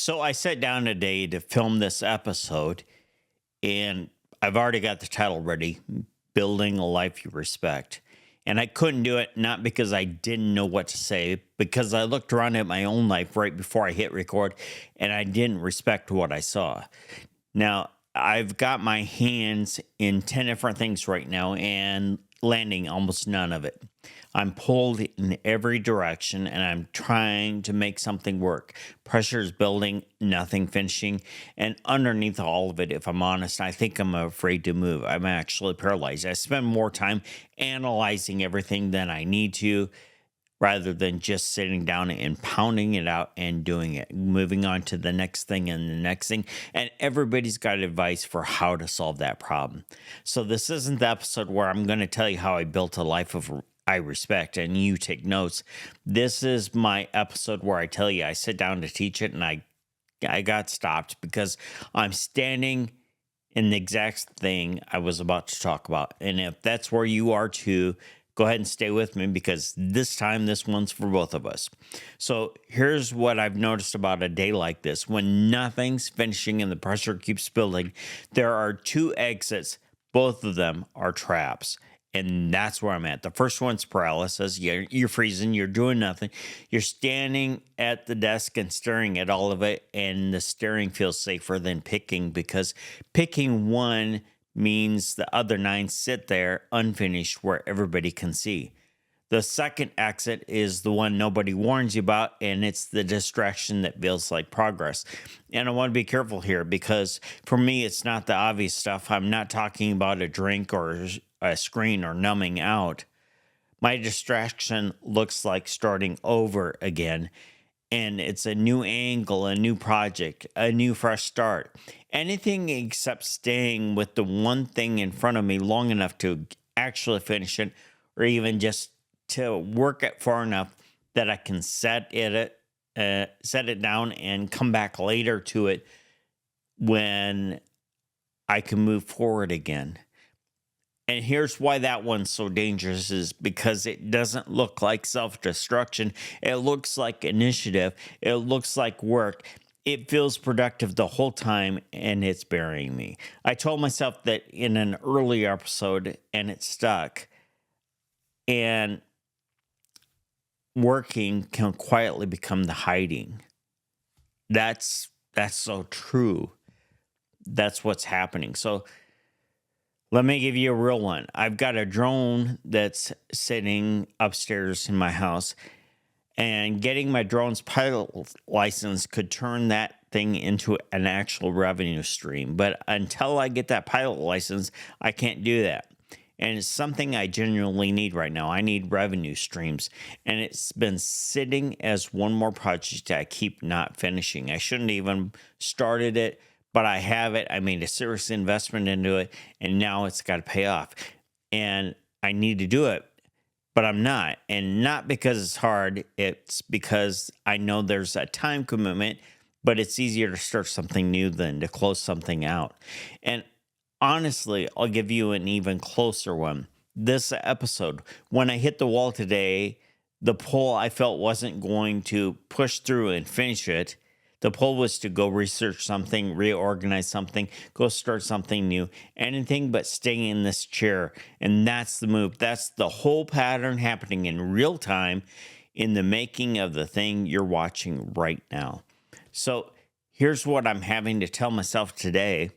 So I sat down today to film this episode, and I've already got the title ready, Building a Life You Respect. And I couldn't do it, not because I didn't know what to say, because I looked around at my own life right before I hit record, and I didn't respect what I saw. Now, I've got my hands in 10 different things right now and landing almost none of it. I'm pulled in every direction and I'm trying to make something work. Pressure is building, nothing finishing. And underneath all of it, if I'm honest, I think I'm afraid to move. I'm actually paralyzed. I spend more time analyzing everything than I need to, rather than just sitting down and pounding it out and doing it, moving on to the next thing and the next thing. And everybody's got advice for how to solve that problem. So this isn't the episode where I'm going to tell you how I built a life of I respect and you take notes. This is my episode where I tell you I sit down to teach it and I got stopped because I'm standing in the exact thing I was about to talk about. And if that's where you are too, go ahead and stay with me because this time, this one's for both of us. So here's what I've noticed about a day like this. When nothing's finishing and the pressure keeps building, there are two exits. Both of them are traps. And that's where I'm at. The first one's paralysis. You're freezing. You're doing nothing. You're standing at the desk and staring at all of it. And the staring feels safer than picking because picking one means the other nine sit there unfinished where everybody can see. The second exit is the one nobody warns you about, and it's the distraction that feels like progress. And I want to be careful here because for me, it's not the obvious stuff. I'm not talking about a drink or a screen or numbing out. My distraction looks like starting over again. And it's a new angle, a new project, a new fresh start. Anything except staying with the one thing in front of me long enough to actually finish it, or even just to work it far enough that I can set it down and come back later to it when I can move forward again. And here's why that one's so dangerous is because it doesn't look like self-destruction. It looks like initiative. It looks like work. It feels productive the whole time, and it's burying me. I told myself that in an earlier episode, and it stuck. And working can quietly become the hiding. That's so true. That's what's happening. So let me give you a real one. I've got a drone that's sitting upstairs in my house, and getting my drone's pilot license could turn that thing into an actual revenue stream. But until I get that pilot license, I can't do that. And it's something I genuinely need right now. I need revenue streams. And it's been sitting as one more project I keep not finishing. I shouldn't even started it, but I have it. I made a serious investment into it, and now it's got to pay off. And I need to do it, but I'm not. And not because it's hard. It's because I know there's a time commitment, but it's easier to start something new than to close something out. And honestly, I'll give you an even closer one. This episode, when I hit the wall today, the pull I felt wasn't going to push through and finish it. The pull was to go research something, reorganize something, go start something new, anything but staying in this chair. And that's the move. That's the whole pattern happening in real time in the making of the thing you're watching right now. So here's what I'm having to tell myself today.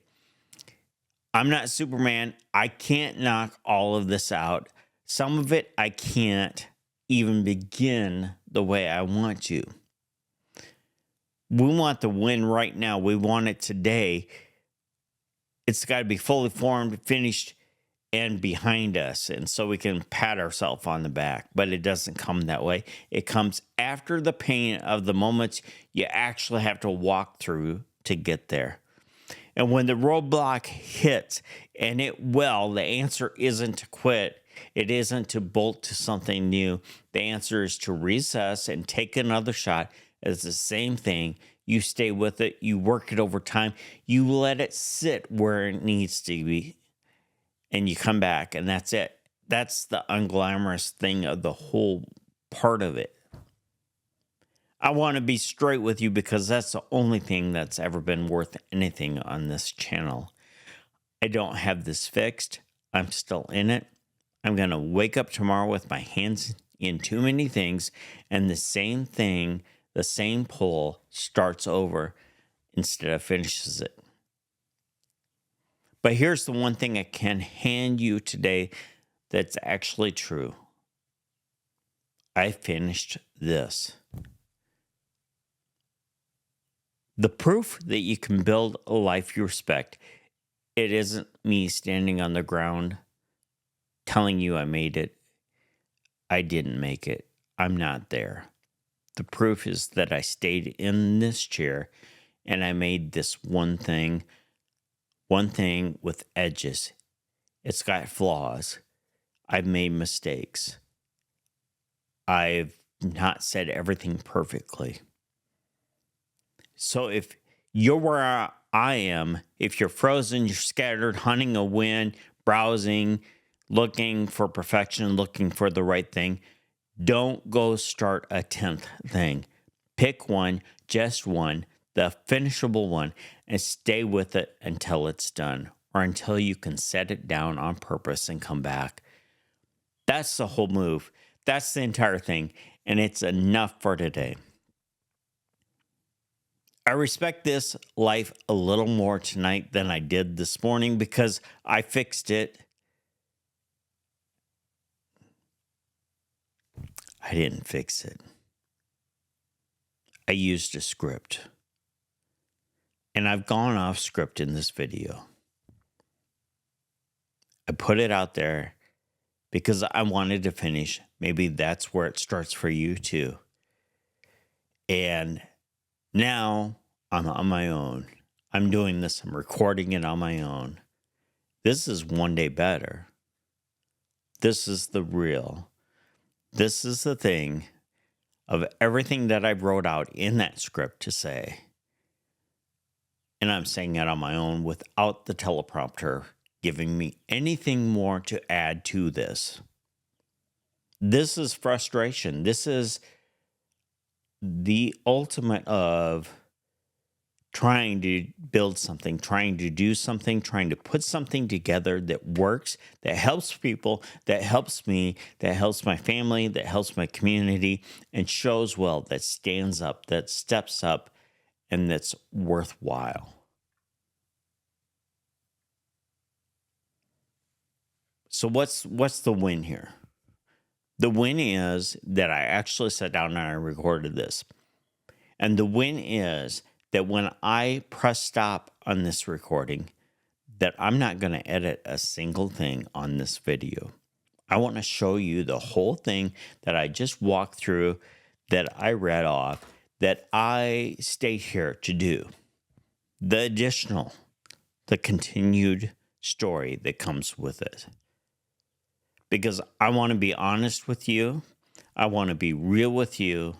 I'm not Superman. I can't knock all of this out. Some of it I can't even begin the way I want to. We want the win right now. We want it today. It's got to be fully formed, finished, and behind us. And so we can pat ourselves on the back. But it doesn't come that way. It comes after the pain of the moments you actually have to walk through to get there. And when the roadblock hits, and it will, the answer isn't to quit. It isn't to bolt to something new. The answer is to reassess and take another shot. It's the same thing. You stay with it. You work it over time. You let it sit where it needs to be. And you come back, and that's it. That's the unglamorous thing of the whole part of it. I want to be straight with you because that's the only thing that's ever been worth anything on this channel. I don't have this fixed. I'm still in it. I'm going to wake up tomorrow with my hands in too many things, and the same thing, the same pull starts over instead of finishes it. But here's the one thing I can hand you today that's actually true. I finished this. The proof that you can build a life you respect, it isn't me standing on the ground telling you I made it. I didn't make it. I'm not there. The proof is that I stayed in this chair and I made this one thing with edges. It's got flaws. I've made mistakes. I've not said everything perfectly. So if you're where I am, if you're frozen, you're scattered, hunting a win, browsing, looking for perfection, looking for the right thing, don't go start a 10th thing. Pick one, just one, the finishable one, and stay with it until it's done or until you can set it down on purpose and come back. That's the whole move. That's the entire thing. And it's enough for today. I respect this life a little more tonight than I did this morning because I fixed it. I didn't fix it. I used a script. And I've gone off script in this video. I put it out there because I wanted to finish. Maybe that's where it starts for you too. And now I'm on my own. I'm doing this. I'm recording it on my own. This is one day better. This is the real. This is the thing of everything that I wrote out in that script to say. And I'm saying it on my own without the teleprompter giving me anything more to add to this. This is frustration. This is the ultimate of trying to build something, trying to do something, trying to put something together that works, that helps people, that helps me, that helps my family, that helps my community, and shows well, that stands up, that steps up, and that's worthwhile. So what's the win here? The win is that I actually sat down and I recorded this. And the win is that when I press stop on this recording, that I'm not going to edit a single thing on this video. I want to show you the whole thing that I just walked through, that I read off, that I stayed here to do. The additional, the continued story that comes with it. Because I want to be honest with you. I want to be real with you.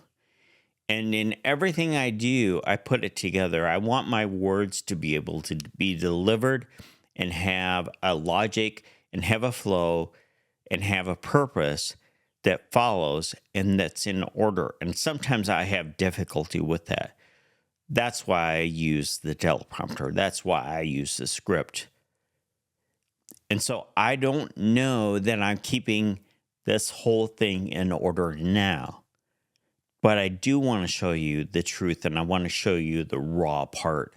And in everything I do, I put it together. I want my words to be able to be delivered and have a logic and have a flow and have a purpose that follows and that's in order. And sometimes I have difficulty with that. That's why I use the teleprompter. That's why I use the script. And so I don't know that I'm keeping this whole thing in order now. But I do want to show you the truth, and I want to show you the raw part,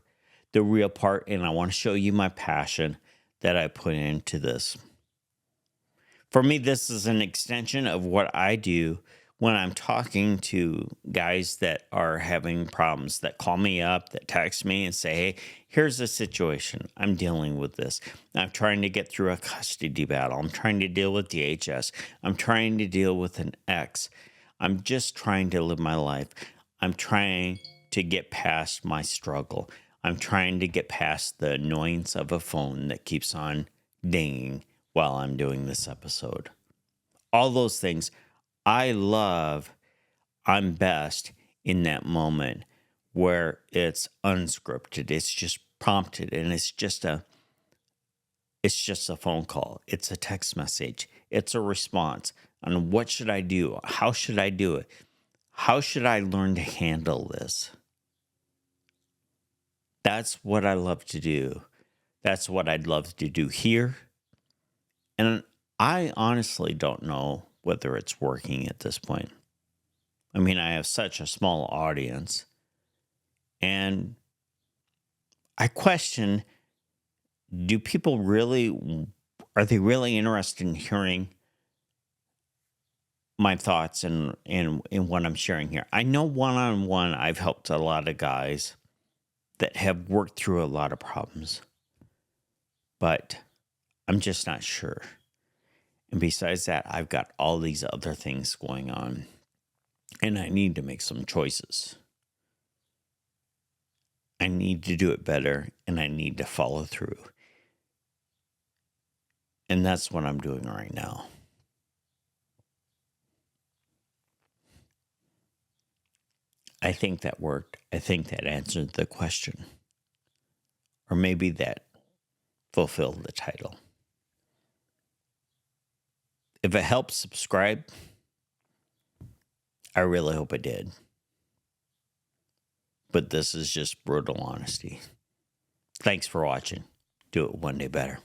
the real part, and I want to show you my passion that I put into this. For me, this is an extension of what I do when I'm talking to guys that are having problems, that call me up, that text me and say, hey, here's the situation. I'm dealing with this. I'm trying to get through a custody battle. I'm trying to deal with DHS. I'm trying to deal with an ex. I'm just trying to live my life. I'm trying to get past my struggle. I'm trying to get past the annoyance of a phone that keeps on dinging while I'm doing this episode. All those things I love. I'm best in that moment where it's unscripted. It's just prompted, and it's just a phone call. It's a text message. It's a response on what should I do? How should I do it? How should I learn to handle this? That's what I love to do. That's what I'd love to do here. And I honestly don't know whether it's working at this point. I mean, I have such a small audience, and I question, do people really, are they really interested in hearing my thoughts and what I'm sharing here? I know one-on-one, I've helped a lot of guys that have worked through a lot of problems, but I'm just not sure. And besides that, I've got all these other things going on, and I need to make some choices. I need to do it better, and I need to follow through. And that's what I'm doing right now. I think that worked. I think that answered the question. Or maybe that fulfilled the title. If it helps, subscribe. I really hope it did. But this is just brutal honesty. Thanks for watching. Do it one day better.